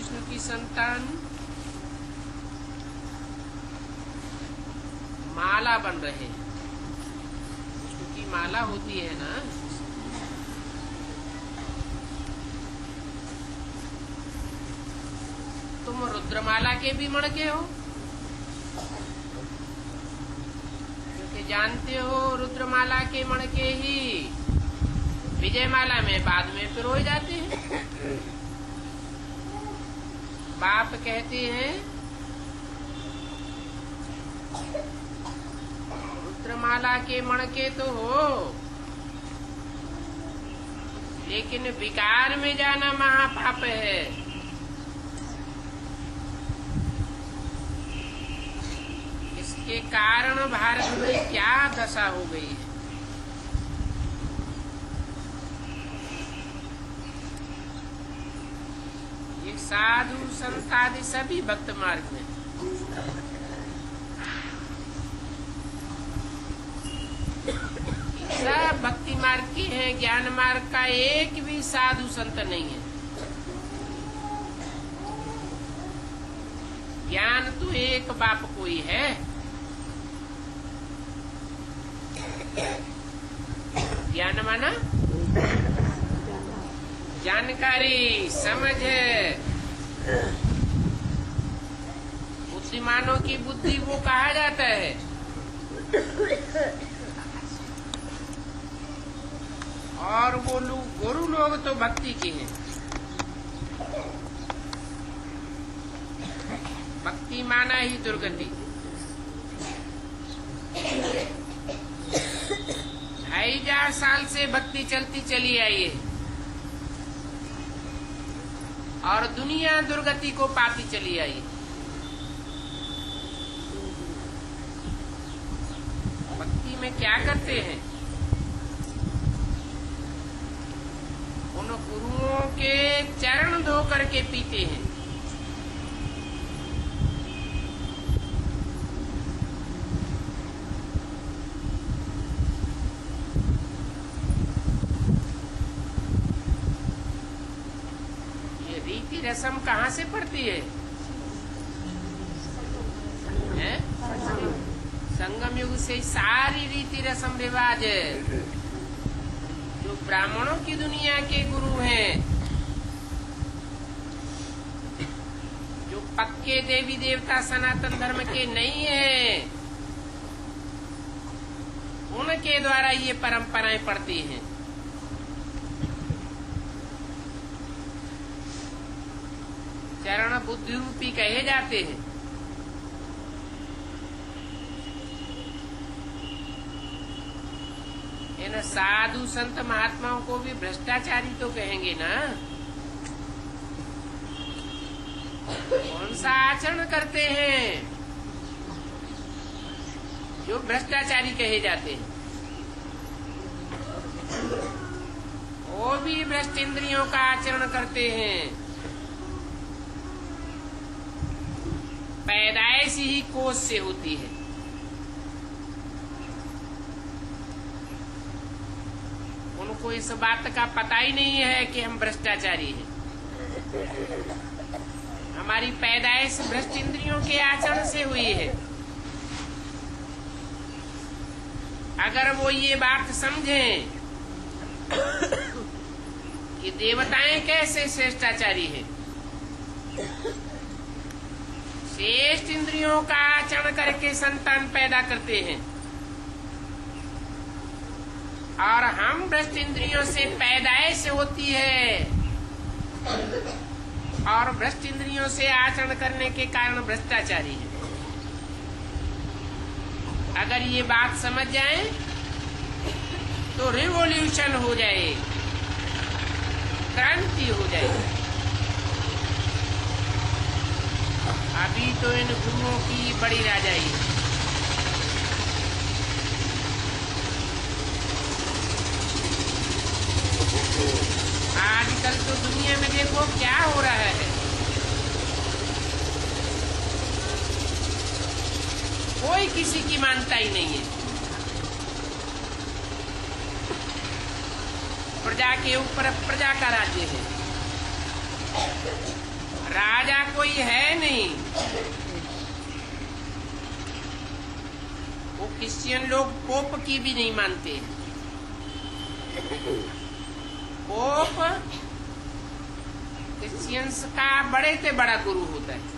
विष्णु की संतान माला बन रहे हैं। विष्णु की माला होती है ना, तुम रुद्रमाला के भी मणके हो, क्योंकि जानते हो रुद्रमाला के मणके ही विजयमाला में बाद में पिरोए जाते हैं। बाप कहते हैं रुद्रमाला के मणके तो हो, लेकिन विकार में जाना महापाप है। इसके कारण भारत में क्या दशा हो गई है। ये साधु संत आदि सभी भक्त मार्ग में, सब भक्ति मार्ग की है। ज्ञान मार्ग का एक भी साधु संत नहीं है। ज्ञान तो एक बाप कोई है। ज्ञान माना जानकारी, समझ। बुद्धिमानों की बुद्धि वो कहा जाता है। और वो लोग गुरु लोग तो भक्ति के हैं। भक्ति माना ही दुर्गति। 2500 साल से भक्ति चलती चली आई है और दुनिया दुर्गति को पाती चली आई। भक्ति में क्या करते हैं? उन गुरुओं के चरण धो करके पीते हैं। रीति रस्म कहाँ से पड़ती है? संगम युग से सारी रीति रस्म रिवाज है। जो ब्राह्मणों की दुनिया के गुरु हैं, जो पक्के देवी देवता सनातन धर्म के नहीं हैं, उनके द्वारा ये परंपराएं पड़ती हैं। चरण बुद्धि रूपी कहे जाते हैं। इन साधु संत महात्माओं को भी भ्रष्टाचारी तो कहेंगे ना। कौन सा आचरण करते हैं जो भ्रष्टाचारी कहे जाते हैं? वो भी भ्रष्ट इंद्रियों का आचरण करते हैं। पैदाइश ही कोष से होती है। उनको इस बात का पता ही नहीं है कि हम भ्रष्टाचारी हैं। हमारी पैदाइश भ्रष्ट इंद्रियों के आचरण से हुई है। अगर वो ये बात समझें कि देवताएं कैसे श्रेष्ठाचारी हैं, श्रेष्ठ इंद्रियों का आचरण करके संतान पैदा करते हैं, और हम भ्रष्ट इंद्रियों से पैदाइश होती है और भ्रष्ट इंद्रियों से आचरण करने के कारण भ्रष्टाचारी है। अगर ये बात समझ जाए तो रिवॉल्यूशन हो जाए, क्रांति हो जाए। अभी तो इन गुरुओं की बड़ी राजाई है। आजकल तो दुनिया में देखो क्या हो रहा है। कोई किसी की मानता ही नहीं है। प्रजा के ऊपर प्रजा का राज्य है। राजा कोई है नहीं। वो क्रिश्चियन लोग पोप की भी नहीं मानते। पोप क्रिश्चियंस का बड़े से बड़ा गुरु होता है।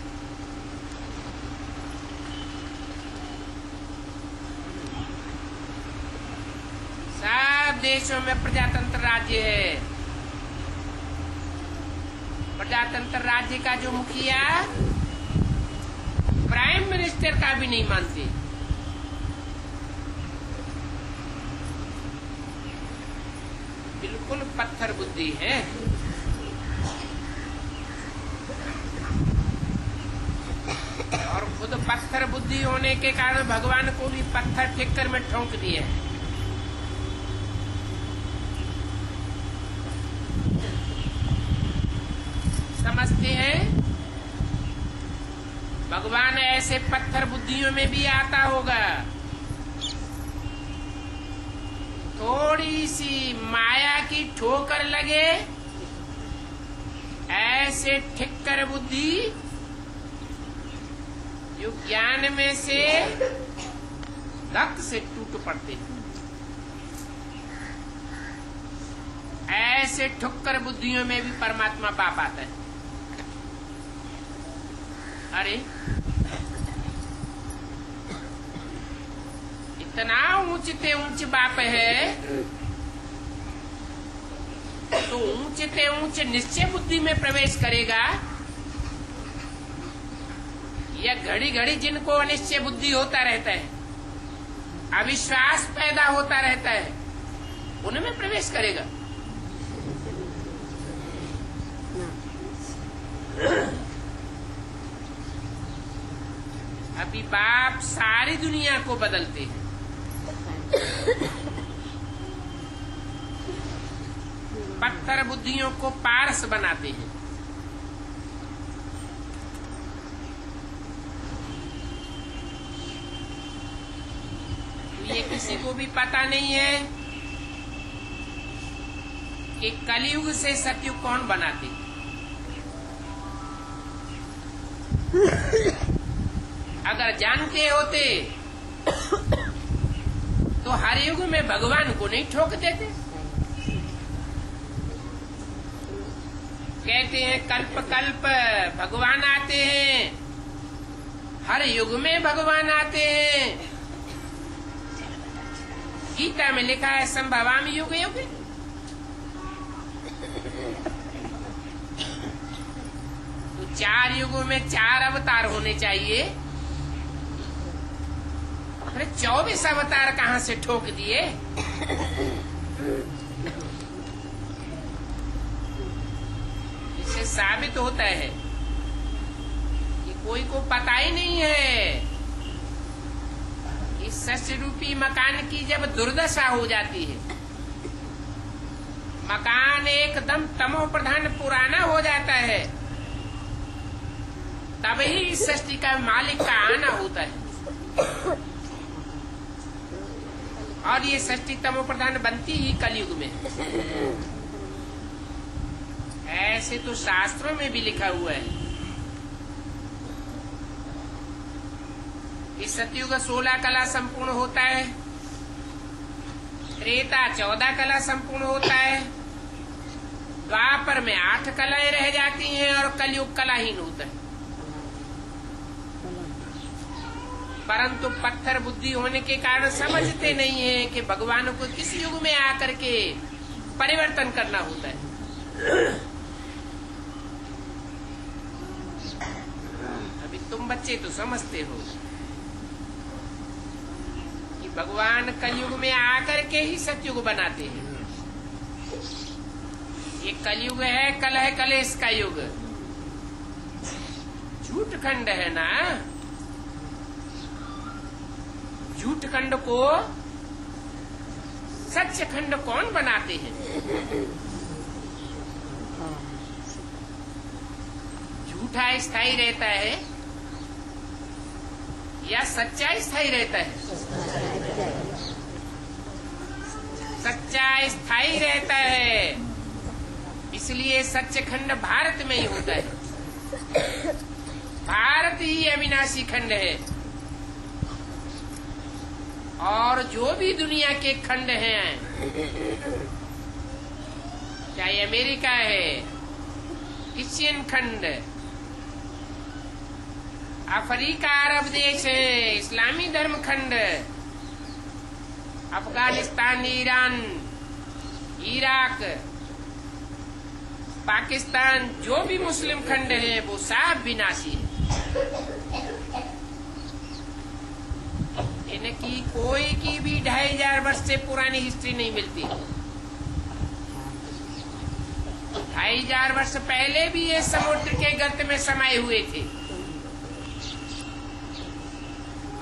सब देशों में प्रजातंत्र राज्य है। प्रजातंत्र राज्य का जो मुखिया प्राइम मिनिस्टर का भी नहीं मानते। बिल्कुल पत्थर बुद्धि है। और खुद पत्थर बुद्धि होने के कारण भगवान को भी पत्थर ठेकर में ठोक दिए। समझते हैं भगवान ऐसे पत्थर बुद्धियों में भी आता होगा। थोड़ी सी माया की ठोकर लगे, ऐसे ठिक्कर बुद्धि जो ज्ञान में से धक से टूट पड़ते, ऐसे ठुक्कर बुद्धियों में भी परमात्मा पाप आता है। अरे इतना ऊंचते ऊंच बाप है तो ऊंचते ऊंच निश्चय बुद्धि में प्रवेश करेगा या घड़ी घड़ी जिनको अनिश्चय बुद्धि होता रहता है, अविश्वास पैदा होता रहता है, उनमें प्रवेश करेगा? अभी बाप सारी दुनिया को बदलते हैं। पत्थर बुद्धियों को पारस बनाते हैं। ये किसी को भी पता नहीं है कि कलयुग से सतयुग कौन बनाते। अगर जानते होते तो हर युग में भगवान को नहीं ठोक देते। कहते हैं कल्प कल्प भगवान आते हैं, हर युग में भगवान आते हैं। गीता में लिखा है संभवामि युगे युगे। तो 4 युगों में 4 अवतार होने चाहिए। अरे 24 अवतार कहां से ठोक दिए? इससे साबित होता है कि कोई को पता ही नहीं है इस सस्य रूपी मकान की जब दुर्दशा हो जाती है, मकान एकदम तमो प्रधान पुराना हो जाता है, तभी इस सृष्टि का मालिक का आना होता है और ये सृष्टि तमो प्रधान बनती ही कलयुग में। ऐसे तो शास्त्रों में भी लिखा हुआ है कि सतयुग 16 कला संपूर्ण होता है, त्रेता 14 कला संपूर्ण होता है, द्वापर में 8 कलाएं रह जाती हैं और कलयुग कलाहीन होता है। परंतु पत्थर बुद्धि होने के कारण समझते नहीं है कि भगवान को किस युग में आकर के परिवर्तन करना होता है। अभी तुम बच्चे तो समझते हो कि भगवान कलयुग में आकर के ही सतयुग बनाते हैं। ये कलयुग है, कलह कलेश का युग, झूठ खंड है ना। झूठ खंड को सच खंड कौन बनाते हैं? झूठा स्थायी रहता है या सच्चा स्थायी रहता है? सच्चा स्थायी रहता है, इसलिए सच खंड भारत में ही होता है। भारत ही अविनाशी खंड है, और जो भी दुनिया के खंड हैं, चाहे अमेरिका है, क्रिश्चियन खंड, अफ्रीका अरब देश है, इस्लामी धर्म खंड, अफगानिस्तान, ईरान, इराक, पाकिस्तान, जो भी मुस्लिम खंड है वो सब विनाशी है। इनकी कोई की भी 2500 वर्ष से पुरानी हिस्ट्री नहीं मिलती। 2500 वर्ष पहले भी ये समुद्र के गर्त में समाये हुए थे,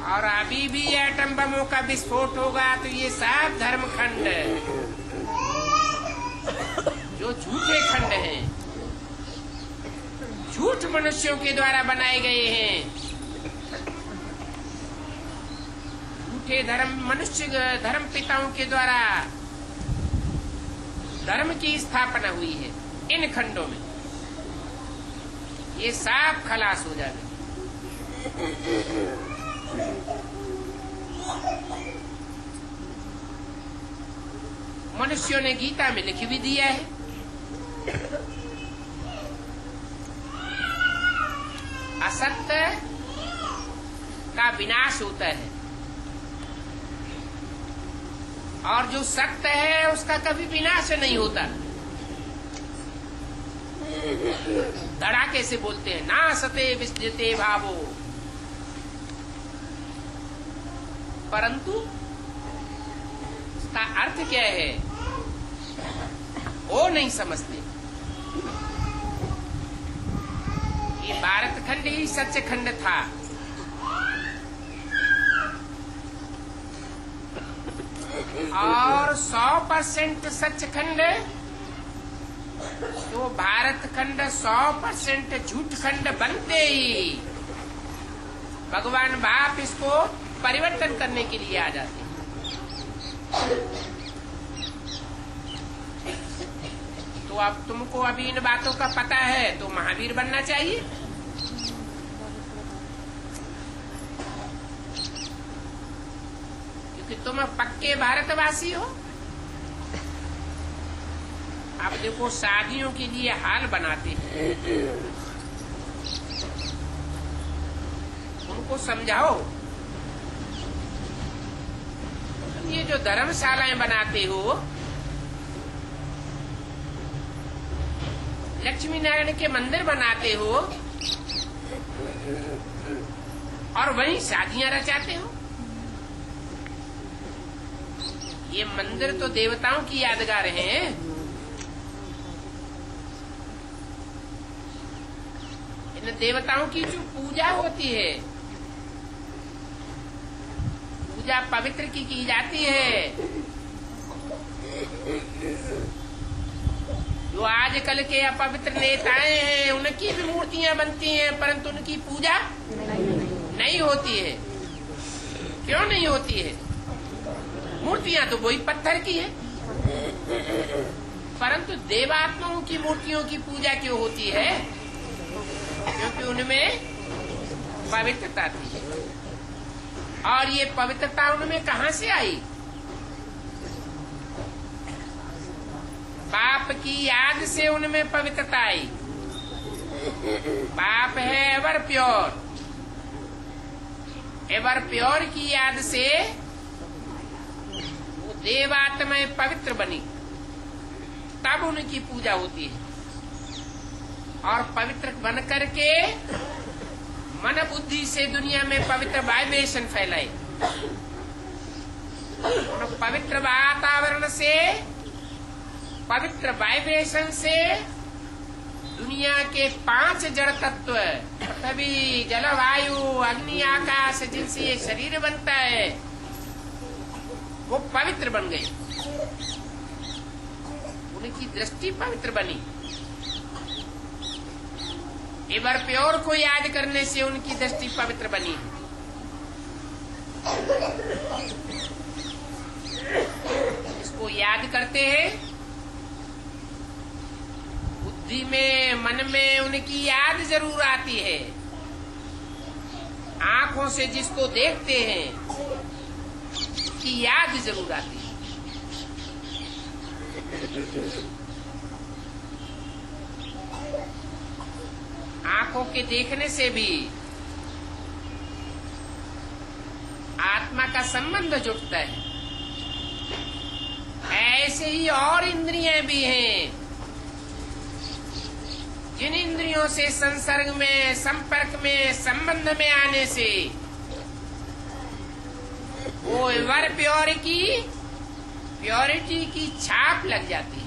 और अभी भी एटम बमों का विस्फोट होगा तो ये सब धर्म खंड जो झूठे खंड हैं, झूठ मनुष्यों के द्वारा बनाए गए हैं। झूठे धर्म, मनुष्य धर्म पिताओं के द्वारा धर्म की स्थापना हुई है इन खंडों में। ये सब खलास हो जाए। मनुष्यों ने गीता में लिख भी दिया है, असत्य का विनाश होता है और जो सत्य है उसका कभी विनाश नहीं होता। धड़ाके से बोलते हैं, ना सते विसृजते भावो, परंतु उसका अर्थ क्या है वो नहीं समझते। ये भारत खंड ही सच्च खंड था, और 100% सच खंड तो भारत खंड 100% झूठ खंड बनते ही भगवान बाप इसको परिवर्तन करने के लिए आ जाते हैं। तो अब तुमको अभी इन बातों का पता है तो महावीर बनना चाहिए। क्योंकि तुम पक्के भारतवासी हो। आप देखो शादियों के लिए हाल बनाते हैं, उनको समझाओ। ये जो धर्मशालाएं बनाते हो, लक्ष्मी नारायण के मंदिर बनाते हो और वहीं शादियां रचाते हो। ये मंदिर तो देवताओं की यादगार हैं। इन देवताओं की जो पूजा होती है, पूजा पवित्र की जाती है। जो आजकल के अपवित्र नेताएं हैं उनकी भी मूर्तियां बनती हैं, परंतु उनकी पूजा नहीं होती है। क्यों नहीं होती है? मूर्तियां तो वही पत्थर की है, परंतु देवात्माओं की मूर्तियों की पूजा क्यों होती है? क्योंकि उनमें पवित्रता थी। और ये पवित्रता उनमें कहां से आई? बाप की याद से उनमें पवित्रता आई। बाप है एवर प्योर, एवर प्योर की याद से वो देवात्माएं पवित्र बनी, तब उनकी पूजा होती है। और पवित्र बन करके मन बुद्धि से दुनिया में पवित्र वाइब्रेशन फैलाए। पवित्र वातावरण से, पवित्र वाइब्रेशन से दुनिया के 5 जड़ तत्व, पृथ्वी, जल, वायु, अग्नि, आकाश, जिनसे ये शरीर बनता है, वो पवित्र बन गए। उनकी दृष्टि पवित्र बनी। एवर प्योर को याद करने से उनकी दृष्टि पवित्र बनी। इसको याद करते हैं, बुद्धि में, मन में उनकी याद जरूर आती है। आंखों से जिसको देखते हैं उसकी याद जरूर आती है। आंखों के देखने से भी आत्मा का संबंध जुड़ता है। ऐसे ही और इंद्रियां भी हैं, जिन इंद्रियों से संसर्ग में, संपर्क में, संबंध में आने से वो एवर प्योरिटी की छाप लग जाती है।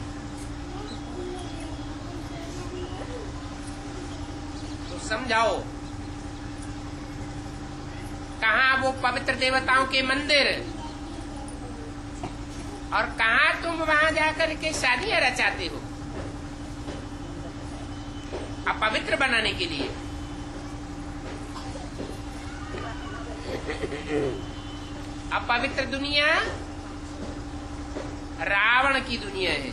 तो समझाओ, कहाँ वो पवित्र देवताओं के मंदिर और कहाँ तुम वहां जाकर के शादियां रचाते हो अपवित्र बनाने के लिए। अपवित्र दुनिया रावण की दुनिया है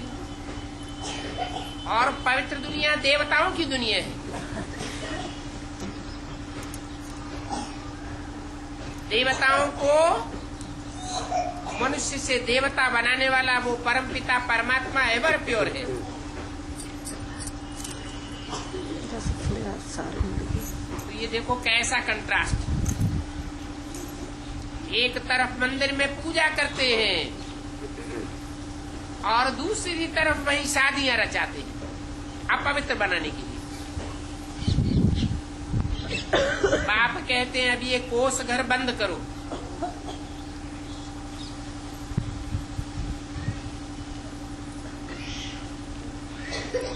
और पवित्र दुनिया देवताओं की दुनिया है। देवताओं को मनुष्य से देवता बनाने वाला वो परमपिता परमात्मा एवर प्योर है। तो ये देखो कैसा कंट्रास्ट। एक तरफ मंदिर में पूजा करते हैं और दूसरी तरफ वहीं शादियां रचाते हैं अपवित्र बनाने के लिए। बाप कहते हैं अभी ये कोष घर बंद करो।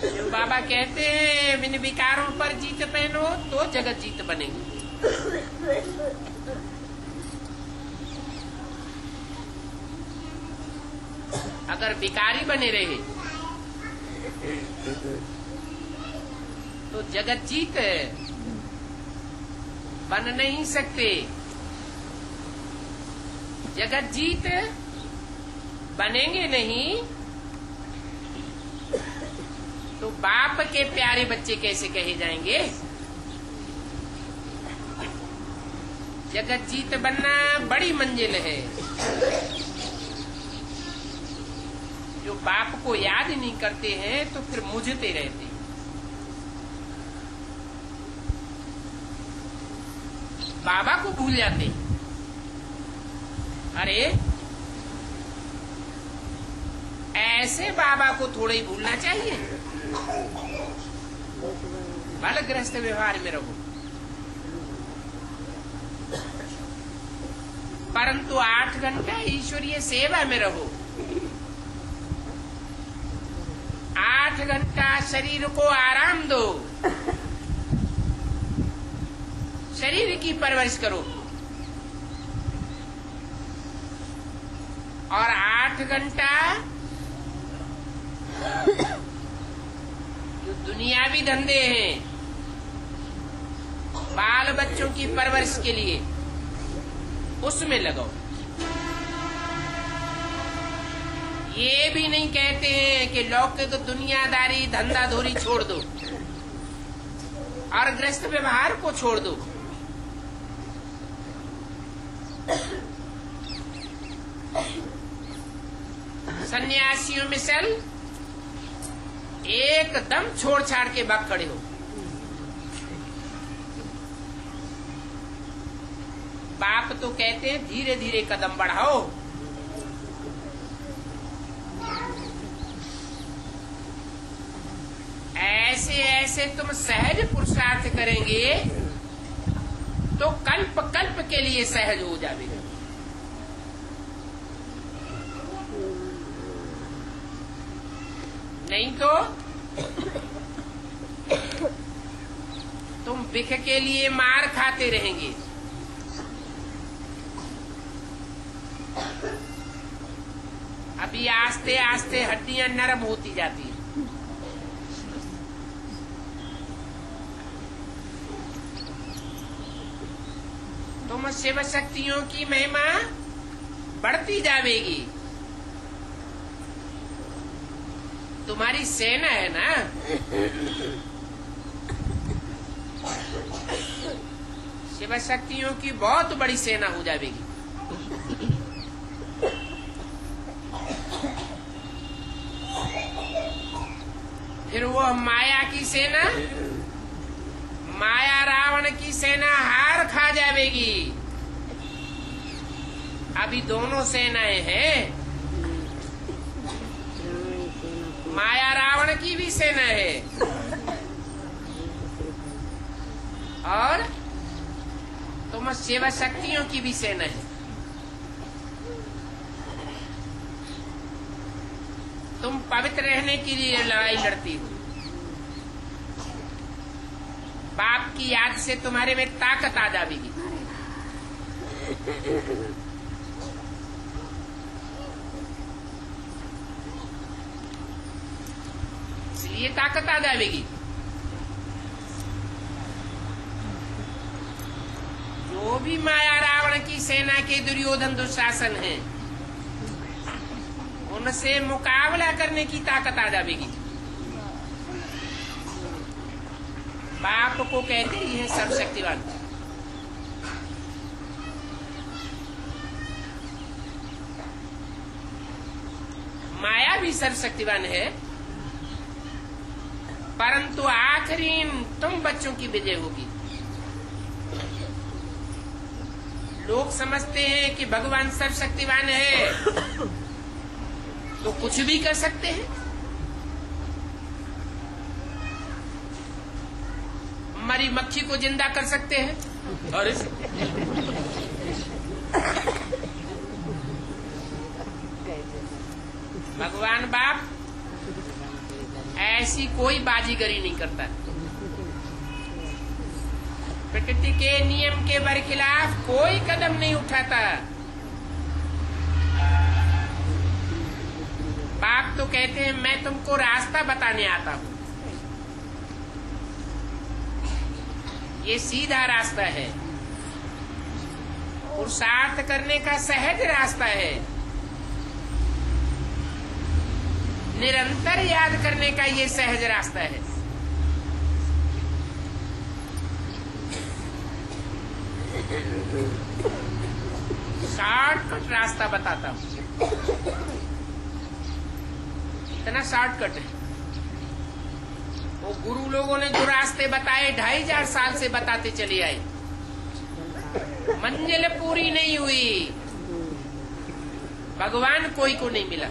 जो बाबा कहते हैं इन विकारों पर जीत पहनो तो जगत जीत बनेगी। अगर विकारी बने रहे तो जगत जीत बन नहीं सकते। जगत जीत बनेंगे नहीं तो बाप के प्यारे बच्चे कैसे कहे जाएंगे। जगत जीत बनना बड़ी मंजिल है। जो बाप को याद नहीं करते हैं तो फिर मुझते रहते हैं। बाबा को भूल जाते हैं। अरे ऐसे बाबा को थोड़ा ही भूलना चाहिए। बालगृहस्थ व्यवहार में रहो, परंतु 8 घंटा ईश्वरीय सेवा में रहो। 8 घंटा शरीर को आराम दो, शरीर की परवरिश करो और 8 घंटा जो दुनियावी धंधे हैं बाल बच्चों की परवरिश के लिए उसमें लगाओ। ये भी नहीं कहते हैं कि लौकिक तो दुनियादारी धंधा धोरी छोड़ दो और गृहस्थ व्यवहार को छोड़ दो। सन्यासियों में चल एकदम छोड़ छाड़ के भाग खड़े हो। बाप तो कहते हैं धीरे धीरे कदम बढ़ाओ। ऐसे ऐसे तुम सहज पुरुषार्थ करेंगे तो कल्प कल्प के लिए सहज हो जाएगा। नहीं तो तुम बिख के लिए मार खाते रहेंगे। अभी आस्ते आस्ते हड्डियां नरम होती जाती हैं। तुम शिव शक्तियों की महिमा बढ़ती जाएगी। तुम्हारी सेना है ना, शिव शक्तियों की बहुत बड़ी सेना हो जाएगी। फिर वो माया की सेना, माया रावण की सेना हार खा जाएगी। अभी दोनों सेनाएं हैं, माया रावण की भी सेना है और तुम शिव शक्तियों की भी सेना है। तुम पवित्र रहने के लिए लड़ाई लड़ती हो। बाप की याद से तुम्हारे में ताकत आ जाएगी। इसलिए ताकत आ जाएगी। जो भी माया रावण की सेना के दुर्योधन दुशासन हैं, उनसे मुकाबला करने की ताकत आ जाएगी। बाप को कहते ही है सर्वशक्तिवान। माया भी सर्वशक्तिवान है, परंतु आखिरी तुम बच्चों की विजय होगी। लोग समझते हैं कि भगवान सर्वशक्तिवान है तो कुछ भी कर सकते हैं। मरी मक्खी को जिंदा कर सकते हैं। और भगवान बाप ऐसी कोई बाजीगरी नहीं करता। प्रकृति के नियम के बरखिलाफ कोई कदम नहीं उठाता। बाप तो कहते हैं मैं तुमको रास्ता बताने आता हूं। ये सीधा रास्ता है, पुरुषार्थ करने का सहज रास्ता है, निरंतर याद करने का ये सहज रास्ता है। शॉर्टकट रास्ता बताता हूं। इतना शॉर्टकट है। वो गुरु लोगों ने जो रास्ते बताए 2500 साल से बताते चले आए, मंजिल पूरी नहीं हुई, भगवान कोई को नहीं मिला।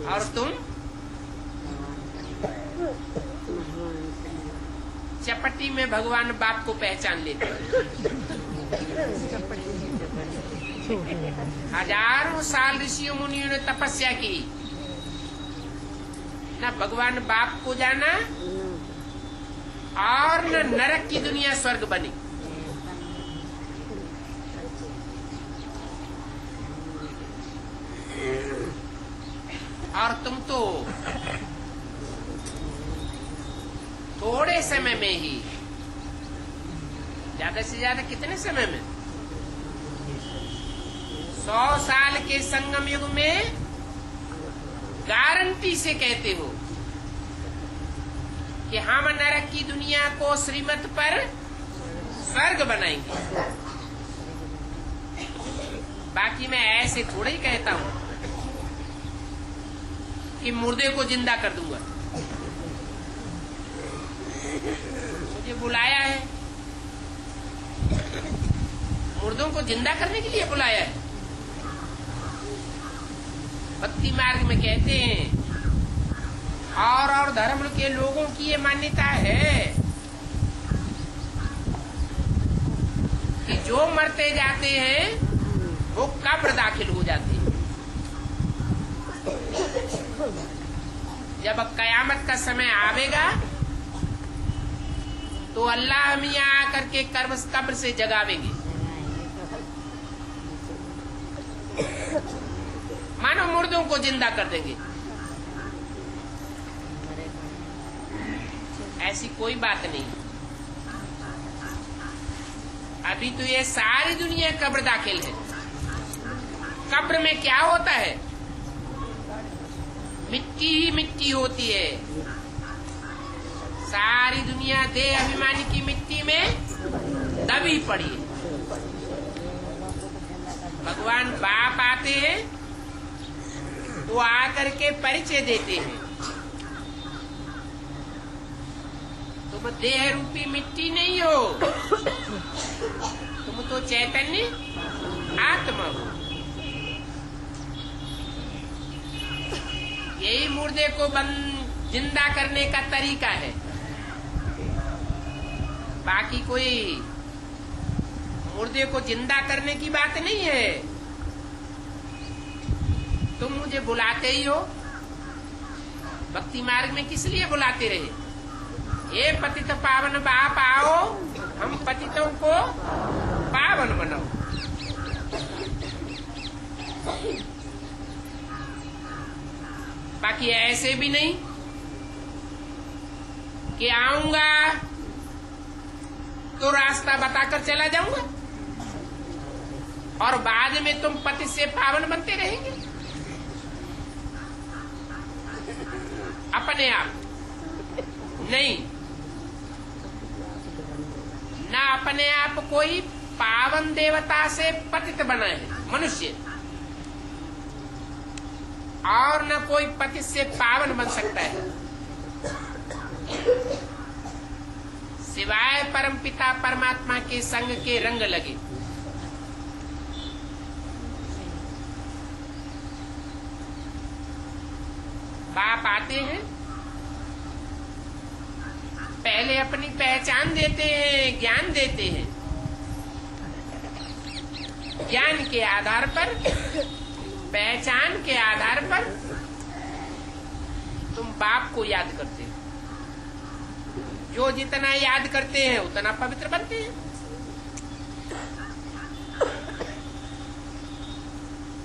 और तुम चपटी में भगवान बाप को पहचान लेते हो। हजारों साल ऋषियों मुनियों ने तपस्या की, न भगवान बाप को जाना और न नरक की दुनिया स्वर्ग बनी। और तुम तो थोड़े समय में ही, ज्यादा से ज्यादा कितने समय में, 100 साल के संगम युग में गारंटी से कहते हो कि हम नरक की दुनिया को श्रीमत पर स्वर्ग बनाएंगे। बाकी मैं ऐसे थोड़ा ही कहता हूं कि मुर्दे को जिंदा कर दूंगा। मुझे बुलाया है, मुर्दों को जिंदा करने के लिए बुलाया है। भक्ति मार्ग में कहते हैं और धर्म के लोगों की ये मान्यता है कि जो मरते जाते हैं वो कब्र दाखिल हो जाते हैं। जब कयामत का समय आवेगा तो अल्लाह मियां आकर के कब्र से जगावेंगे। मानो मुर्दों को जिंदा कर देंगे। ऐसी कोई बात नहीं। अभी तो ये सारी दुनिया कब्र दाखिल है। कब्र में क्या होता है? मिट्टी ही मिट्टी होती है। सारी दुनिया देह अभिमानी की मिट्टी में दबी पड़ी है। भगवान बाप आते हैं तो आकर के परिचय देते हैं, तुम देह रूपी मिट्टी नहीं हो, तुम तो चैतन्य आत्मा हो। यही मुर्दे को जिंदा करने का तरीका है। बाकी कोई मुर्दे को जिंदा करने की बात नहीं है। तुम मुझे बुलाते ही हो, भक्ति मार्ग में किस लिए बुलाते रहे? ये पतित पावन बाप आओ, हम पतितों को पावन बनाओ। बाकी ऐसे भी नहीं कि आऊंगा तो रास्ता बताकर चला जाऊंगा और बाद में तुम पति से पावन बनते रहेंगे अपने आप। नहीं, ना अपने आप कोई पावन देवता से पतित बना है मनुष्य, और न कोई पति से पावन बन सकता है सिवाय परमपिता परमात्मा के संग के रंग लगे। बाप आते हैं, पहले अपनी पहचान देते हैं, ज्ञान देते हैं। ज्ञान के आधार पर, पहचान के आधार पर तुम बाप को याद करते हो। जो जितना याद करते हैं उतना पवित्र बनते हैं।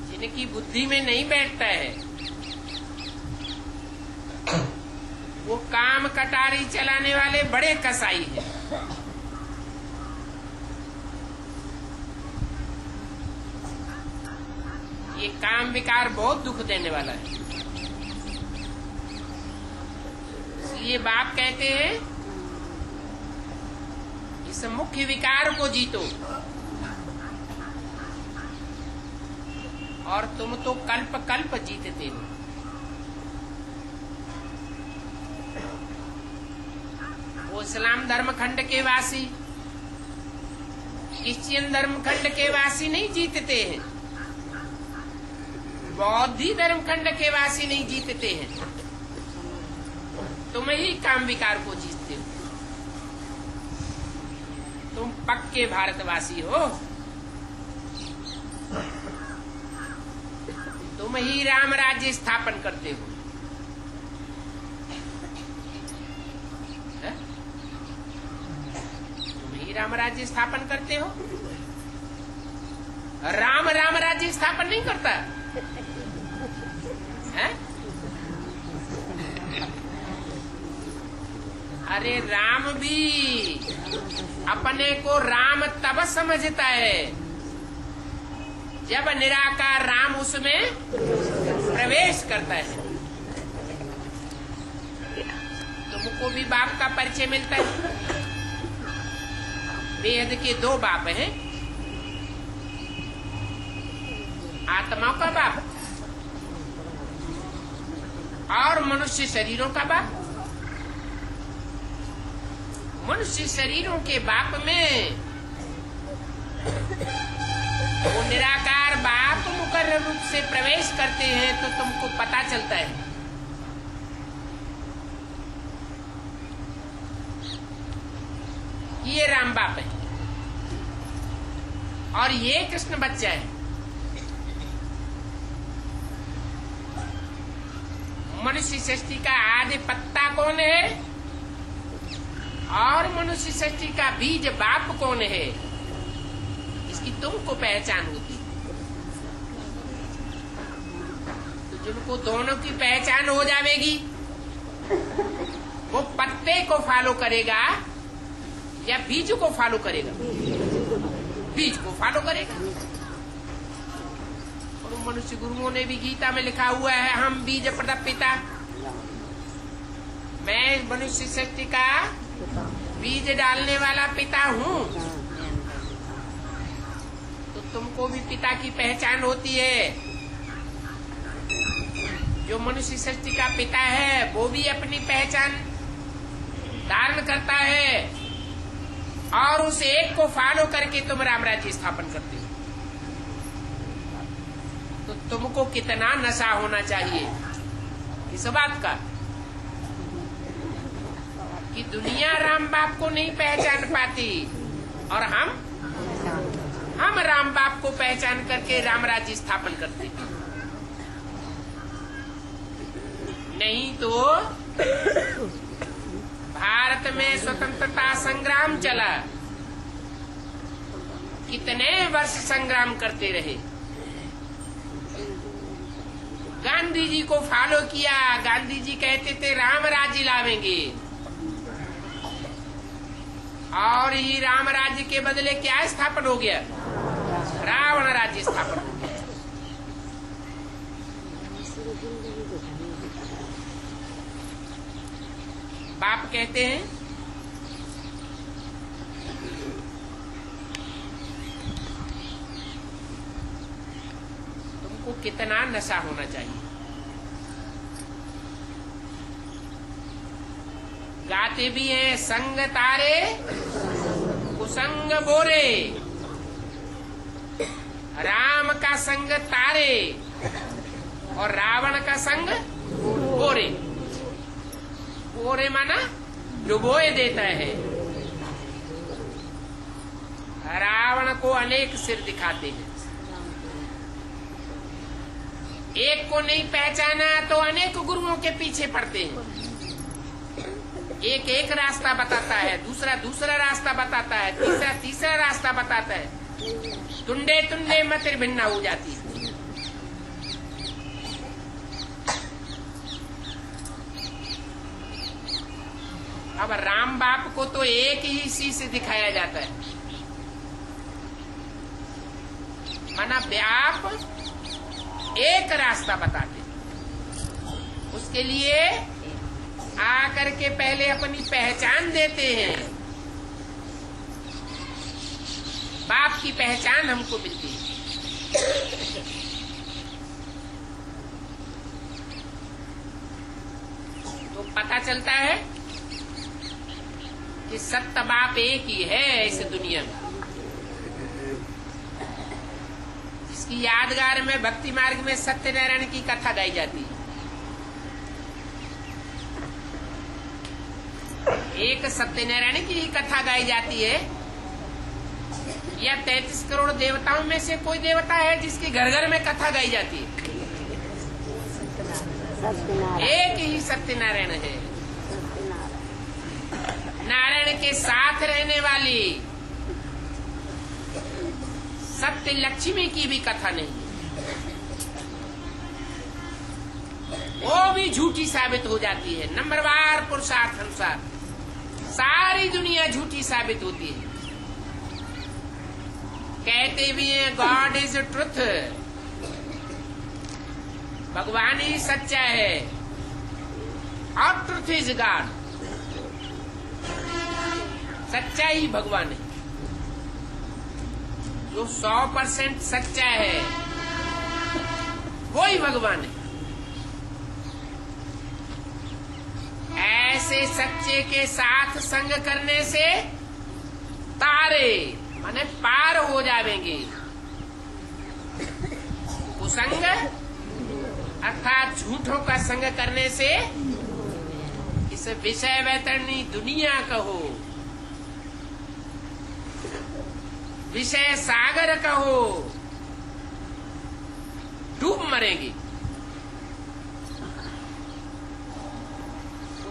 जिनकी बुद्धि में नहीं बैठता है वो काम कटारी चलाने वाले बड़े कसाई हैं। ये काम विकार बहुत दुख देने वाला है। इसलिए बाप कहते हैं इस मुख्य विकार को जीतो, और तुम तो कल्प कल्प जीतते हो। वो इस्लाम धर्म खंड के वासी, क्रिश्चियन धर्म खंड के वासी नहीं जीतते हैं, बौद्धी धर्म खंड के वासी नहीं जीतते हैं। तुम ही काम विकार को जीतते हो। तुम पक्के भारतवासी हो। तुम ही राम राज्य स्थापन करते हो। तुम ही राम राज्य स्थापन करते हो। राम राम राज्य स्थापन नहीं करता है? अरे राम भी अपने को राम तब समझता है जब निराकार राम उसमें प्रवेश करता है। तुमको भी बाप का परिचय मिलता है। वेद के दो बाप हैं, आत्माओं का बाप और मनुष्य शरीरों का बाप। मनुष्य शरीरों के बाप में वो निराकार बाप मुकर्रर रूप से प्रवेश करते हैं तो तुमको पता चलता है। ये राम बाप है और ये कृष्ण बच्चा है। मनुष्य सृष्टि का आदि पत्ता कौन है और मनुष्य सृष्टि का बीज बाप कौन है, इसकी तुमको पहचान होती। तो जिनको दोनों की पहचान हो जाएगी वो पत्ते को फॉलो करेगा या बीज को फॉलो करेगा? बीज को फॉलो करेगा। मनुष्य गुरुओं ने भी गीता में लिखा हुआ है, हम बीज प्रदप पिता, मैं मनुष्य शक्ति का बीज डालने वाला पिता हूँ। तो तुमको भी पिता की पहचान होती है। जो मनुष्य सृष्टि का पिता है वो भी अपनी पहचान धारण करता है, और उस एक को फॉलो करके तुम राम राज्य स्थापन करते हो। तो तुमको कितना नशा होना चाहिए इस बात का कि दुनिया राम बाप को नहीं पहचान पाती, और हम राम बाप को पहचान करके राम राज्य स्थापन करते हैं। नहीं तो भारत में स्वतंत्रता संग्राम चला, कितने वर्ष संग्राम करते रहे। गांधी जी को फॉलो किया, गांधी जी कहते थे राम राज्य लावेंगे, और ये राम राज्य के बदले क्या स्थापन हो गया? रावण राज्य स्थापन हो गया। बाप कहते हैं तुमको कितना नशा होना चाहिए। गाते भी हैं, संग तारे कुसंग बोरे, राम का संग तारे और रावण का संग बोरे। बोरे माना डुबोए देता है। रावण को अनेक सिर दिखाते हैं। एक को नहीं पहचाना तो अनेक गुरुओं के पीछे पड़ते हैं। एक एक रास्ता बताता है, दूसरा दूसरा रास्ता बताता है, तीसरा तीसरा रास्ता बताता है। टुंडे टुंडे मतिर भिन्ना हो जाती है। अब राम बाप को तो एक ही शीश दिखाया जाता है, माना व्याप एक रास्ता बताते। उसके लिए आकर के पहले अपनी पहचान देते हैं। बाप की पहचान हमको मिलती है। तो पता चलता है कि सत्य बाप एक ही है इस दुनिया में। जिसकी यादगार में भक्ति मार्ग में सत्यनारायण की कथा गाई जाती है। एक सत्यनारायण की कथा गाई जाती है, या 33 करोड़ देवताओं में से कोई देवता है जिसकी घर घर में कथा गाई जाती है? एक ही सत्यनारायण है। नारायण के साथ रहने वाली सत्य लक्ष्मी की भी कथा नहीं, वो भी झूठी साबित हो जाती है। नंबरवार पुरुषार्थ अनुसार सारी दुनिया झूठी साबित होती है। कहते भी हैं गॉड इज ट्रुथ, भगवान ही सच्चा है, और ट्रुथ इज गॉड, सच्चा ही भगवान है। जो 100% सच्चा है वो ही भगवान है। ऐसे सच्चे के साथ संग करने से तारे माने पार हो जाएंगे। कुसंग अर्थात झूठों का संग करने से इस विषय वैतरणी दुनिया कहो, विषय सागर कहो, डूब मरेंगे।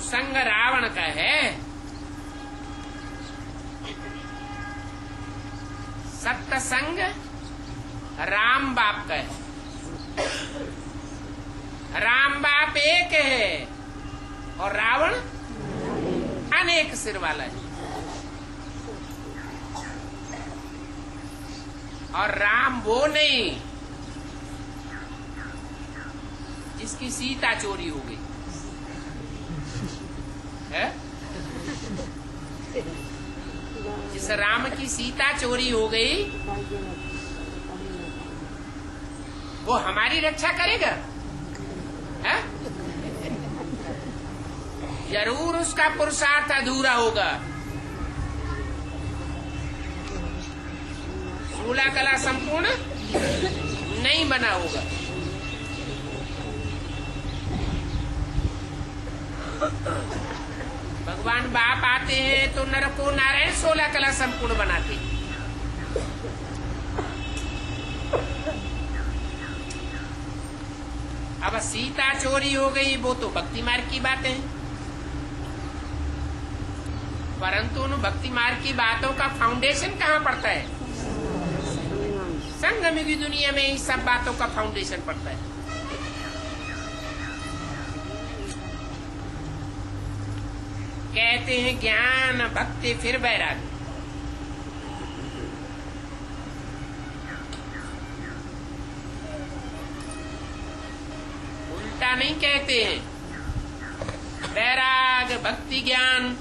संग रावण का है, सत्संग राम बाप का है। राम बाप एक है और रावण अनेक सिर वाला है। और राम वो नहीं इसकी सीता चोरी हो गई है? जिस राम की सीता चोरी हो गई वो हमारी रक्षा करेगा है? जरूर उसका पुरुषार्थ अधूरा होगा। 16 कला संपूर्ण नहीं बना होगा। भगवान बाप आते हैं तो नर को नारायण 16 कला संपूर्ण बनाते हैं। अब सीता चोरी हो गई वो तो भक्ति मार्ग की बात है, परंतु उन भक्ति मार्ग की बातों का फाउंडेशन कहाँ पड़ता है? संगम की दुनिया में इस सब बातों का फाउंडेशन पड़ता है। कहते हैं ज्ञान भक्ति फिर वैराग्य। उल्टा नहीं कहते हैं वैराग भक्ति ज्ञान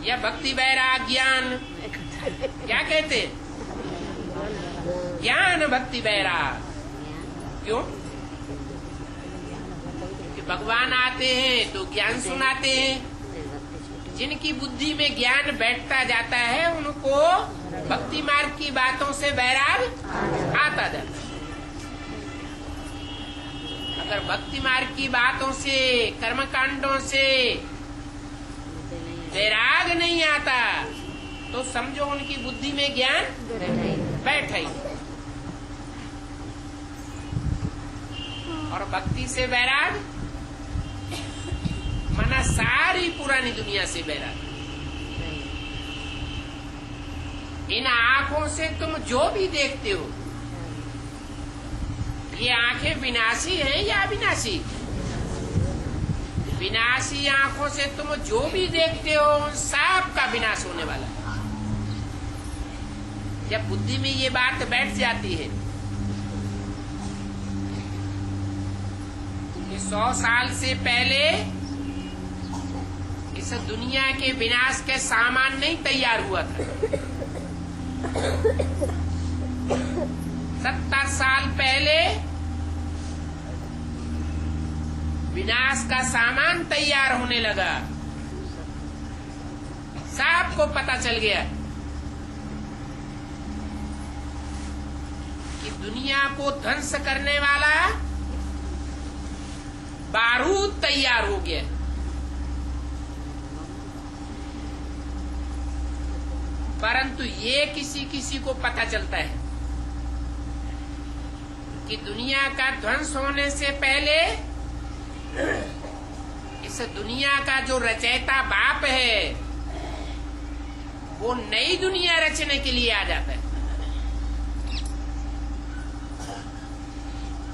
या भक्ति वैराग ज्ञान। क्या कहते हैं? ज्ञान भक्ति वैराग। क्यों? कि भगवान आते हैं तो ज्ञान सुनाते हैं। जिनकी बुद्धि में ज्ञान बैठता जाता है उनको भक्ति मार्ग की बातों से वैराग आता जाता है। अगर भक्ति मार्ग की बातों से कर्मकांडों से वैराग नहीं आता तो समझो उनकी बुद्धि में ज्ञान बैठा ही। और भक्ति से वैराग मना सारी पुरानी दुनिया से वैराग। इन आंखों से तुम जो भी देखते हो, ये आंखें विनाशी हैं या अविनाशी? विनाशी आंखों से तुम जो भी देखते हो उन सब का विनाश होने वाला है। जब बुद्धि में ये बात बैठ जाती है कि 100 साल से पहले इस दुनिया के विनाश के सामान नहीं तैयार हुआ था, 70 साल पहले विनाश का सामान तैयार होने लगा। सबको पता चल गया कि दुनिया को ध्वंस करने वाला बारूद तैयार हो गया। परंतु ये किसी किसी को पता चलता है कि दुनिया का ध्वंस होने से पहले इस दुनिया का जो रचयिता बाप है वो नई दुनिया रचने के लिए आ जाता है।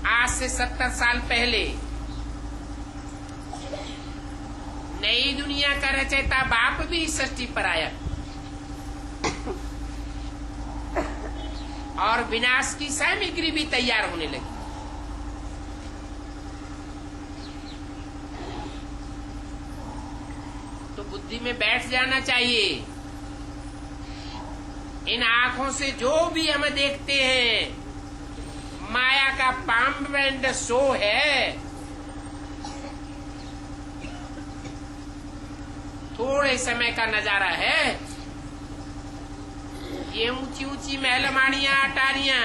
आज से 70 साल पहले नई दुनिया का रचयिता बाप भी इस सृष्टि पर आया और विनाश की सामग्री भी तैयार होने लगी। तो बुद्धि में बैठ जाना चाहिए। इन आंखों से जो भी हम देखते हैं माया का पाम्बेंड शो है। थोड़े समय का नजारा है। ये ऊंची ऊंची महलमाड़ियां अटारियां,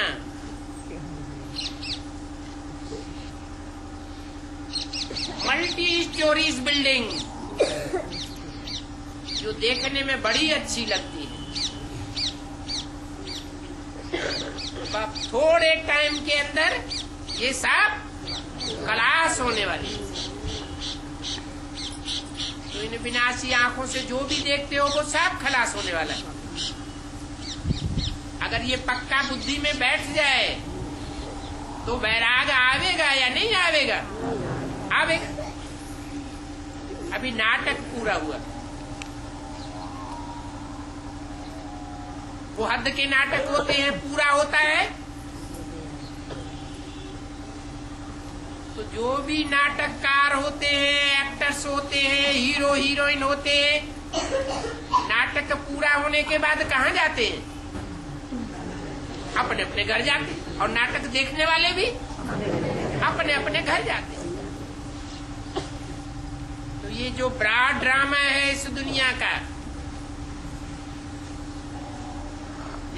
मल्टी स्टोरीज बिल्डिंग जो देखने में बड़ी अच्छी लगती है, अब थोड़े टाइम के अंदर ये सब खलास होने वाली है। तो इन विनाशी आंखों से जो भी देखते हो वो सब खलास होने वाला है। अगर ये पक्का बुद्धि में बैठ जाए तो वैराग आवेगा या नहीं आवेगा? आवेगा। अभी नाटक पूरा हुआ। वो हद के नाटक होते हैं, पूरा होता है जो भी नाटककार होते हैं, एक्टर्स होते हैं, हीरो हीरोइन होते हैं, नाटक पूरा होने के बाद कहाँ जाते हैं? अपने अपने घर जाते हैं। और नाटक देखने वाले भी अपने अपने घर जाते हैं। तो ये जो ब्रॉड ड्रामा है इस दुनिया का,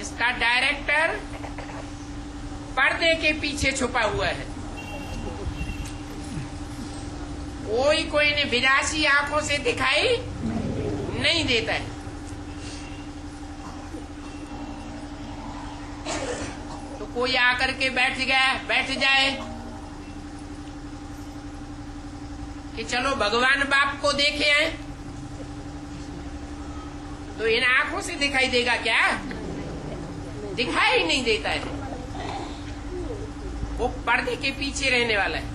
इसका डायरेक्टर पर्दे के पीछे छुपा हुआ है। कोई ने विलासी आंखों से दिखाई नहीं देता है। तो कोई आकर के बैठ जाए कि चलो भगवान बाप को देखे आए, तो इन आंखों से दिखाई देगा क्या? दिखाई ही नहीं देता है। वो पर्दे के पीछे रहने वाला है।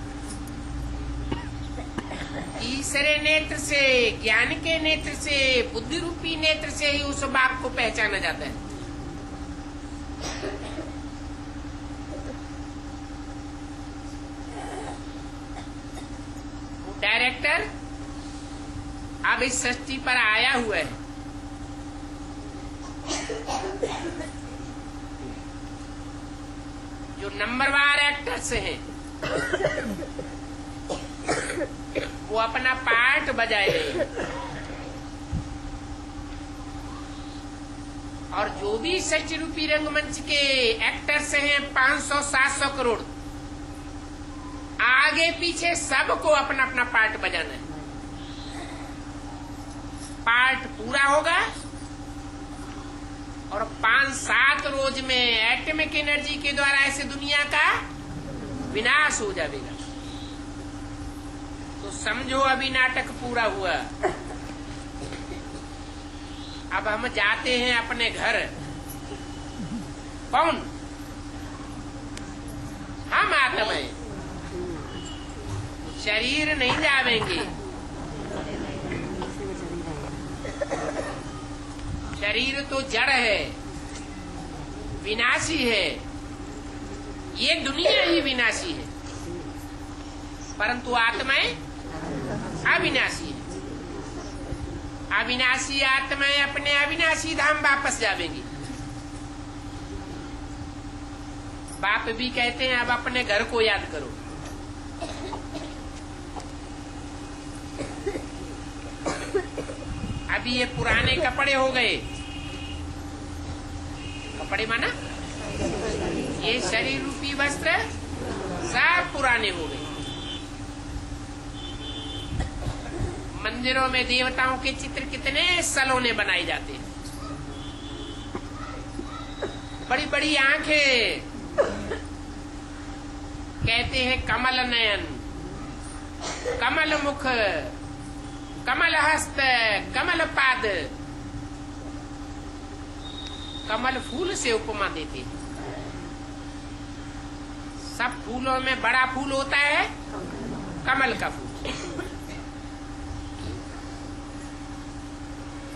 तीसरे नेत्र से, ज्ञान के नेत्र से, बुद्धि रूपी नेत्र से ही उस बाप को पहचाना जाता है। वो डायरेक्टर अब इस सृष्टि पर आया हुआ है। जो नंबरवार एक्टर्स हैं वो अपना पार्ट बजाए, और जो भी सच रूपी रंगमंच के एक्टर्स हैं 500-700 करोड़, आगे पीछे सबको अपना अपना पार्ट बजाना है। पार्ट पूरा होगा और 5-7 रोज में एटॉमिक एनर्जी के द्वारा ऐसे दुनिया का विनाश हो जाएगा। तो समझो अभी नाटक पूरा हुआ। अब हम जाते हैं अपने घर। कौन? हम आत्माएं। शरीर नहीं जावेंगे। शरीर तो जड़ है, विनाशी है। ये दुनिया ही विनाशी है, परंतु आत्माएं अविनाशी है। अविनाशी आत्माएं अपने अविनाशी धाम वापस जावेंगी। बाप भी कहते हैं अब अपने घर को याद करो। अभी ये पुराने कपड़े हो गए। कपड़े माना ये शरीर रूपी वस्त्र सब पुराने हो गए। मंदिरों में देवताओं के चित्र कितने सलोने बनाए जाते हैं। बड़ी बड़ी आंखें, कहते हैं कमल नयन, कमल मुख, कमल हस्त, कमल पाद। कमल फूल से उपमा देते। सब फूलों में बड़ा फूल होता है कमल का फूल।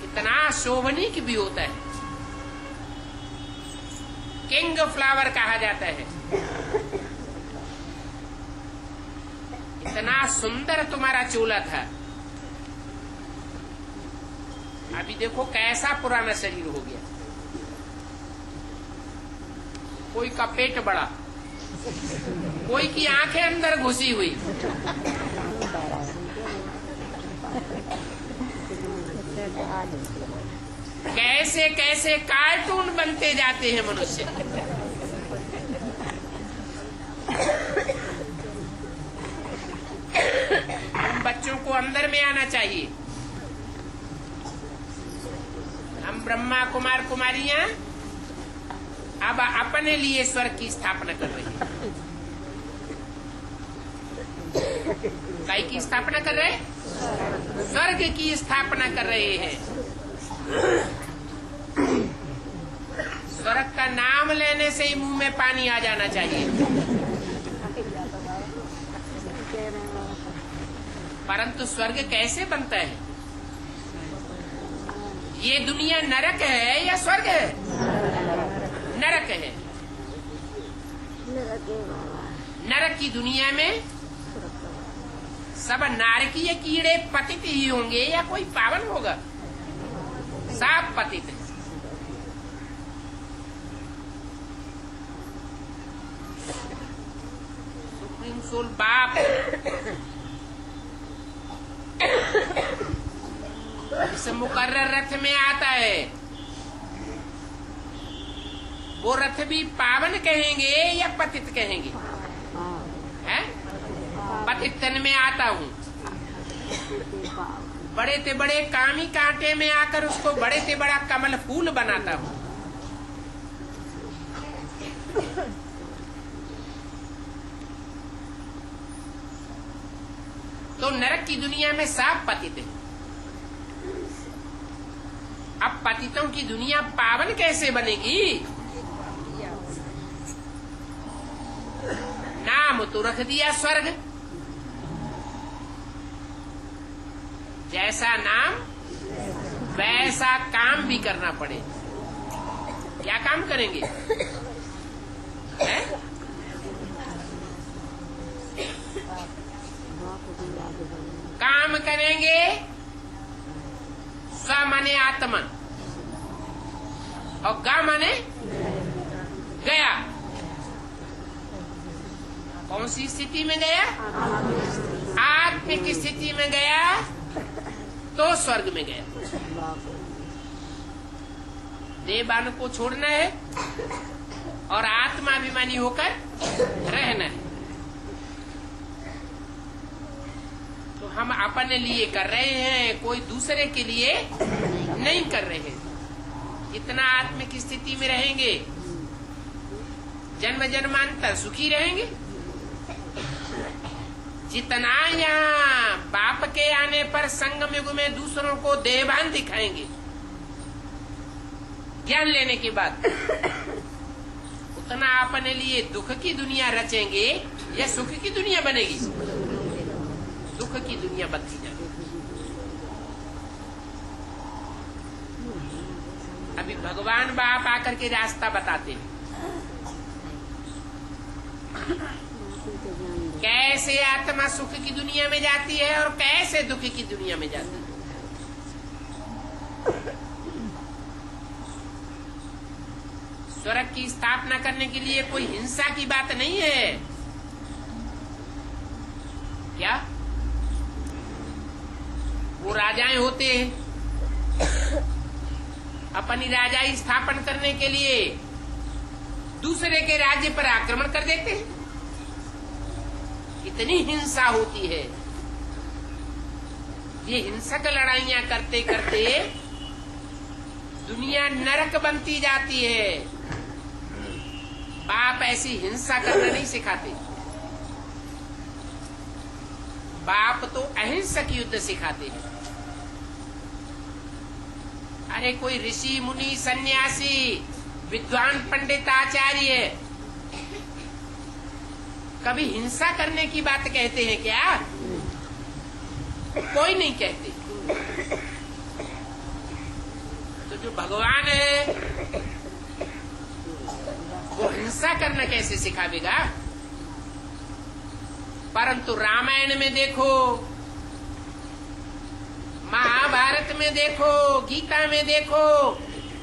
इतना शोभनीक भी होता है, किंग फ्लावर कहा जाता है। इतना सुंदर तुम्हारा चोला था। अभी देखो कैसा पुराना शरीर हो गया। कोई का पेट बड़ा, कोई की आंखें अंदर घुसी हुई। कैसे कैसे कार्टून बनते जाते हैं मनुष्य। बच्चों को अंदर में आना चाहिए। हम ब्रह्मा कुमार कुमारियां अब अपने लिए स्वर्ग की स्थापना कर रही हैं। काय की स्थापना कर रहे? स्वर्ग की स्थापना कर रहे हैं। स्वर्ग का नाम लेने से ही मुंह में पानी आ जाना चाहिए। परंतु स्वर्ग कैसे बनता है? ये दुनिया नरक है या स्वर्ग है? नरक है। नरक की दुनिया में सब नारकीय कीड़े पतित ही होंगे या कोई पावन होगा? सब पतित है। सुप्रीम सोल बाप इस मुकर्रर रथ में आता है, वो रथ भी पावन कहेंगे या पतित कहेंगे? हैं? पतित तन में आता हूँ, बड़े से बड़े कामी कांटे में आकर उसको बड़े से बड़ा कमल फूल बनाता हूँ। तो नरक की दुनिया में सब पतित है। अब पतितों की दुनिया पावन कैसे बनेगी? नाम तो रख दिया स्वर्ग, जैसा नाम वैसा काम भी करना पड़े। क्या काम करेंगे? है? काम करेंगे स्व माने आत्मा और गा माने गया। कौन सी स्थिति में गया? आत्मिक स्थिति में गया तो स्वर्ग में गया। देवान को छोड़ना है और आत्माभिमानी होकर रहना है। तो हम अपने लिए कर रहे हैं, कोई दूसरे के लिए नहीं कर रहे हैं। जितना आत्मिक स्थिति में रहेंगे जन्म जन्मांतर सुखी रहेंगे। जितना यहाँ बाप के आने पर संगम युग में दूसरों को देवान दिखाएंगे ज्ञान लेने के बाद, उतना अपने लिए दुख की दुनिया रचेंगे या सुख की दुनिया बनेगी? दुख की दुनिया बनती जाएगी। अभी भगवान बाप आकर के रास्ता बताते हैं, कैसे आत्मा सुख की दुनिया में जाती है और कैसे दुख की दुनिया में जाती है। स्वर्ग की स्थापना करने के लिए कोई हिंसा की बात नहीं है। क्या वो राजाएं होते हैं, अपनी राजाई स्थापन करने के लिए दूसरे के राज्य पर आक्रमण कर देते हैं? इतनी हिंसा होती है। ये हिंसक लड़ाइयां करते करते दुनिया नरक बनती जाती है। बाप ऐसी हिंसा करना नहीं सिखाते, बाप तो अहिंसक युद्ध सिखाते हैं। अरे कोई ऋषि मुनि सन्यासी विद्वान पंडित आचार्य कभी हिंसा करने की बात कहते हैं क्या? कोई नहीं कहते। तो जो भगवान है वो हिंसा करना कैसे सिखावेगा? परंतु रामायण में देखो, महाभारत में देखो, गीता में देखो,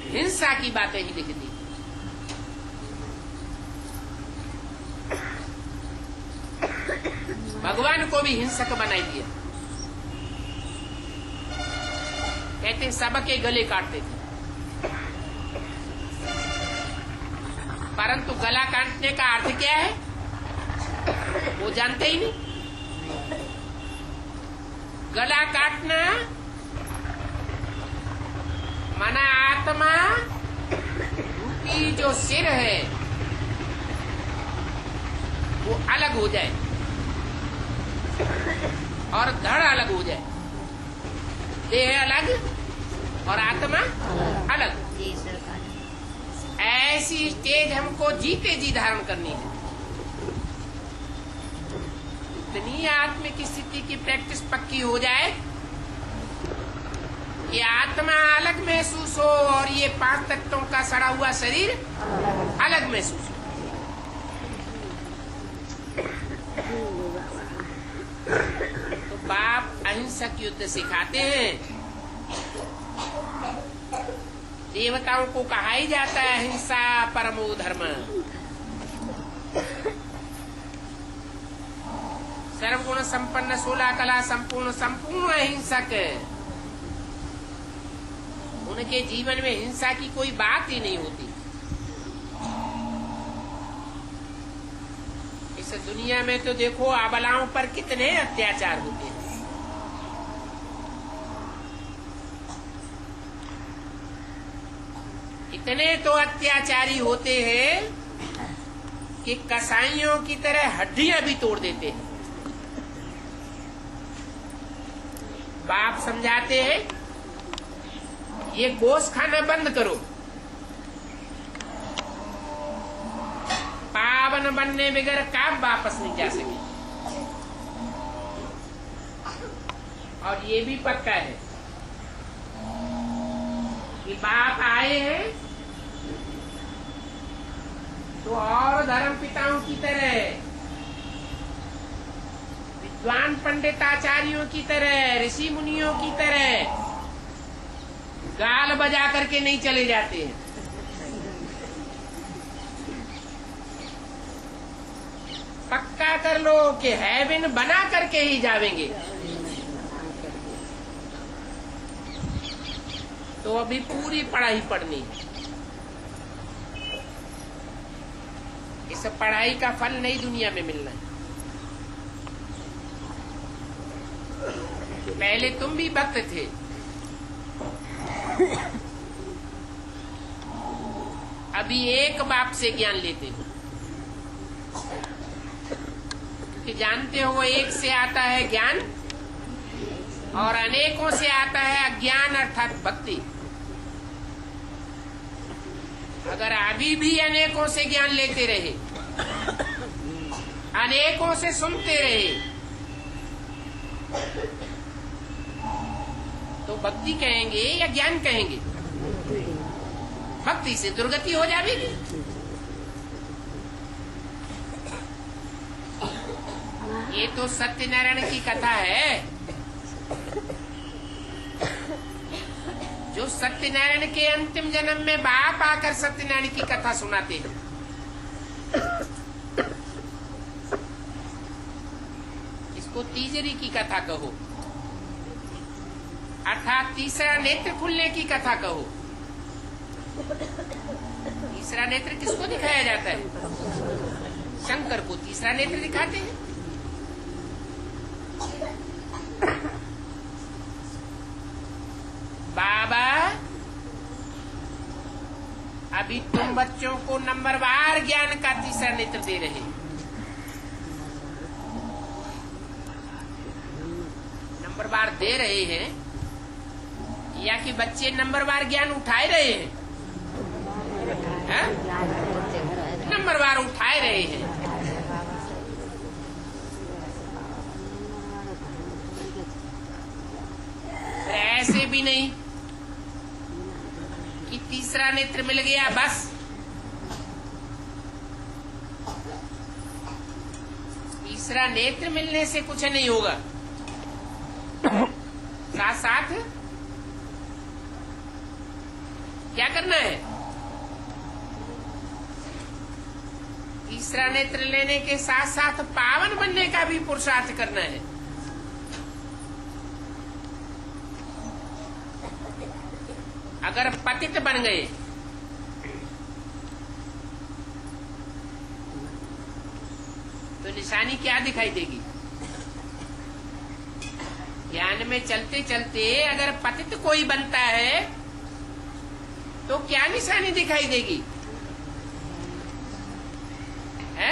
हिंसा की बातें ही लिख दी। भगवान को भी हिंसक बनाई दिया। कहते सबके गले काटते थे, परंतु गला काटने का अर्थ क्या है वो जानते ही नहीं। गला काटना माना आत्मा रूपी जो सिर है वो अलग हो जाए और धड़ अलग हो जाए। देह अलग और आत्मा अलग। ऐसी स्टेज हमको जीते जी धारण करनी है। इतनी आत्मिक स्थिति की प्रैक्टिस पक्की हो जाए कि आत्मा अलग महसूस हो और ये 5 तत्वों का सड़ा हुआ शरीर अलग महसूस हो। तो अहिंसक युद्ध सिखाते हैं। देवताओं को कहा ही जाता है अहिंसा परमो धर्म। सर्वगुण संपन्न 16 कला संपूर्ण अहिंसक। उनके जीवन में हिंसा की कोई बात ही नहीं होती। इस दुनिया में तो देखो अबलाओं पर कितने अत्याचार होते हैं। इतने तो अत्याचारी होते हैं कि कसाईयों की तरह हड्डियां भी तोड़ देते हैं। बाप समझाते हैं ये गोश्त खाना बंद करो, पावन बनने बगैर कब वापस नहीं जा सके। और ये भी पक्का है कि बाप आए हैं तो और धर्म पिताओं की तरह, विद्वान पंडिताचार्यों की तरह, ऋषि मुनियों की तरह गाल बजा करके नहीं चले जाते हैं। पक्का कर लो कि हेवन बना करके ही जावेंगे। तो अभी पूरी पढ़ाई पढ़नी है। इस पढ़ाई का फल नई दुनिया में मिलना है। पहले तुम भी भक्त थे, अभी एक बाप से ज्ञान लेते हो, क्योंकि जानते हो वो एक से आता है ज्ञान और अनेकों से आता है अज्ञान अर्थात भक्ति। अगर अभी भी अनेकों से ज्ञान लेते रहे, अनेकों से सुनते रहे, तो भक्ति कहेंगे या ज्ञान कहेंगे? भक्ति से दुर्गति हो जाएगी। ये तो सत्यनारायण की कथा है। जो सत्यनारायण के अंतिम जन्म में बाप आकर सत्यनारायण की कथा सुनाते हैं। इसको तीसरी की कथा कहो, अर्थात तीसरा नेत्र खुलने की कथा कहो। तीसरा नेत्र किसको दिखाया जाता है? शंकर को तीसरा नेत्र दिखाते हैं। बाबा अभी तुम बच्चों को नंबरवार ज्ञान का तीसरा नेत्र दे रहे हैं। नंबरवार दे रहे हैं या कि बच्चे नंबरवार ज्ञान उठाए रहे हैं? नंबरवार उठाए रहे हैं। ऐसे भी नहीं कि तीसरा नेत्र मिल गया बस। तीसरा नेत्र मिलने से कुछ नहीं होगा। साथ साथ क्या करना है? तीसरा नेत्र लेने के साथ साथ पावन बनने का भी पुरुषार्थ करना है। अगर पतित बन गए तो निशानी क्या दिखाई देगी? ज्ञान में चलते चलते अगर पतित कोई बनता है तो क्या निशानी दिखाई देगी? है?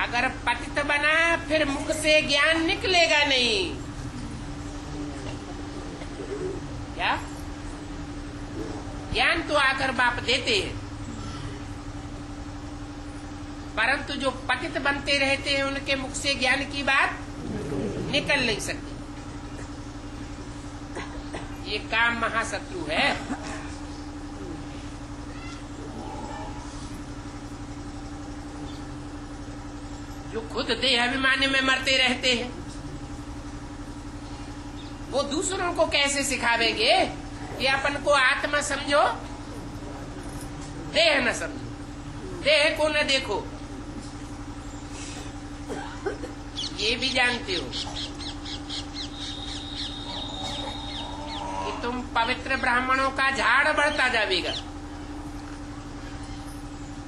अगर पतित बना फिर मुख से ज्ञान निकलेगा नहीं। क्या? ज्ञान तो आकर बाप देते हैं, परंतु जो पतित बनते रहते हैं उनके मुख से ज्ञान की बात निकल नहीं सकती। ये काम महाशत्रु है। जो खुद देह अभिमानी में मरते रहते हैं, वो दूसरों को कैसे सिखावेंगे कि अपन को आत्मा समझो, देह न समझो, देह को न देखो। ये भी जानते हो कि तुम पवित्र ब्राह्मणों का झाड़ बढ़ता जाएगा।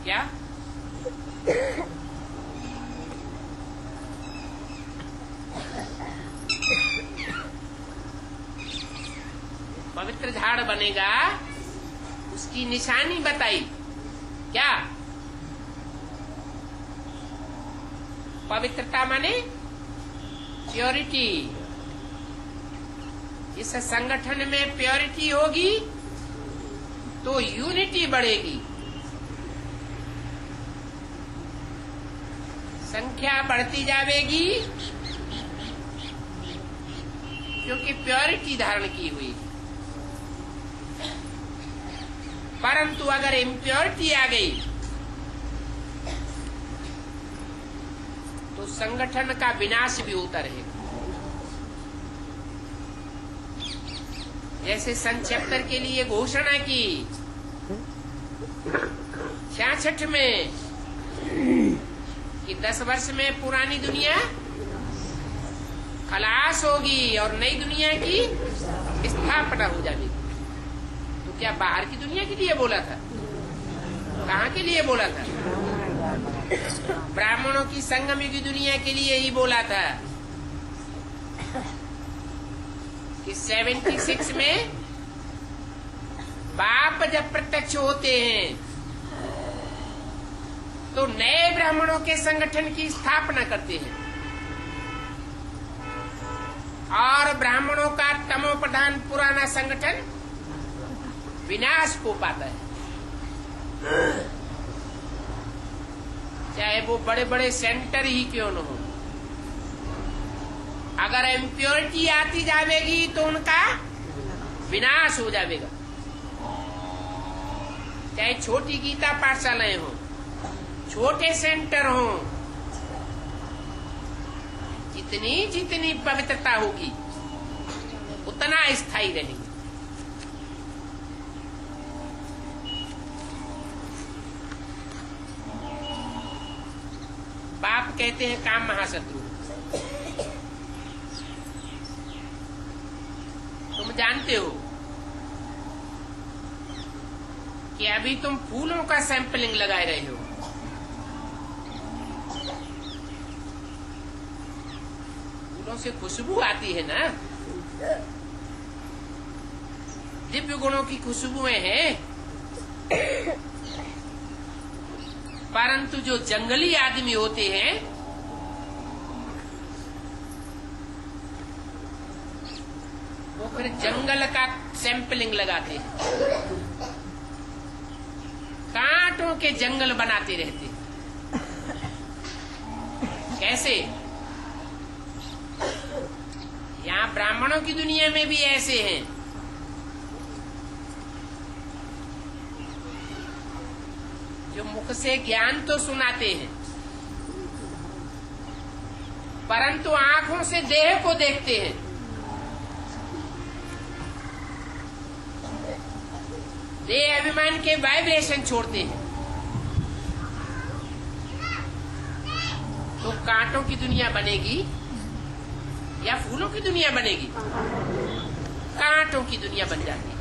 क्या? पवित्र झाड़ बनेगा, उसकी निशानी बताई। क्या? पवित्रता माने प्योरिटी। इस संगठन में प्योरिटी होगी तो यूनिटी बढ़ेगी, संख्या बढ़ती जाएगी क्योंकि प्योरिटी धारण की हुई। परंतु अगर इम्प्योरिटी आ गई तो संगठन का विनाश भी होता रहेगा। जैसे सन 76 के लिए घोषणा की 66 में कि 10 वर्ष में पुरानी दुनिया खलास होगी और नई दुनिया की स्थापना हो जाएगी। तो क्या बाहर की दुनिया के लिए बोला था? कहाँ के लिए बोला था? ब्राह्मणों की संगम युगी दुनिया के लिए ही बोला था कि 76 में बाप जब प्रत्यक्ष होते हैं तो नए ब्राह्मणों के संगठन की स्थापना करते हैं और ब्राह्मणों का तमो प्रधान पुराना संगठन विनाश को पाता है। चाहे वो बड़े बड़े सेंटर ही क्यों न हो, अगर इम्प्योरिटी आती जाएगी तो उनका विनाश हो जाएगा। चाहे छोटी गीता पाठशालाएं हो, छोटे सेंटर हो, जितनी जितनी पवित्रता होगी उतना स्थायी रहेगी। बाप कहते हैं काम महाशत्रु। तुम जानते हो कि अभी तुम फूलों का सैंपलिंग लगाए रहे हो। फूलों से खुशबू आती है ना, दिव्य गुणों की खुशबुएं हैं। परंतु जो जंगली आदमी होते हैं वो फिर जंगल का सैंपलिंग लगाते हैं, कांटों के जंगल बनाते रहते। कैसे? यहाँ ब्राह्मणों की दुनिया में भी ऐसे हैं। जो मुख से ज्ञान तो सुनाते हैं परंतु आंखों से देह को देखते हैं। देह अभिमान के वाइब्रेशन छोड़ते हैं। तो कांटों की दुनिया बनेगी या फूलों की दुनिया बनेगी? कांटों की दुनिया बन जाती है।